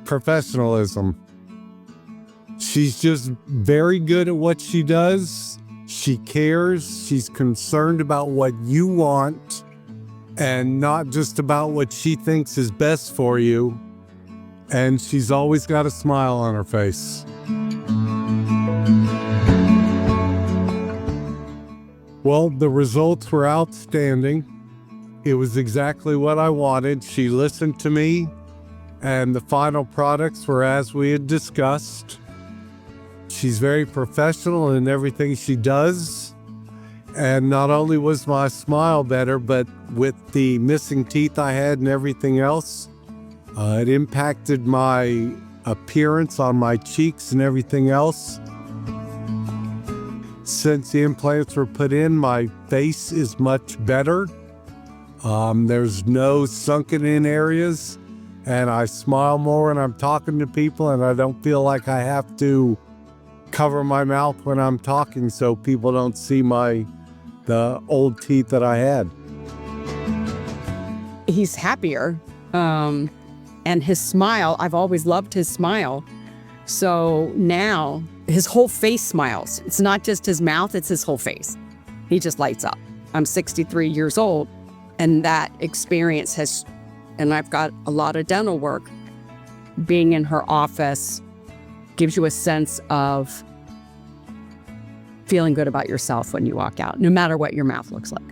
professionalism. She's just very good at what she does. She cares. She's concerned about what you want and not just about what she thinks is best for you. And she's always got a smile on her face. Well, the results were outstanding. It was exactly what I wanted. She listened to me, and the final products were as we had discussed. She's very professional in everything she does. And not only was my smile better, but with the missing teeth I had and everything else, it impacted my appearance on my cheeks and everything else. Since the implants were put in, my face is much better. There's no sunken in areas, and I smile more when I'm talking to people, and I don't feel like I have to cover my mouth when I'm talking so people don't see the old teeth that I had. He's happier. And his smile, I've always loved his smile. So now his whole face smiles. It's not just his mouth, it's his whole face. He just lights up. I'm 63 years old, and that experience and I've got a lot of dental work. Being in her office gives you a sense of feeling good about yourself when you walk out, no matter what your mouth looks like.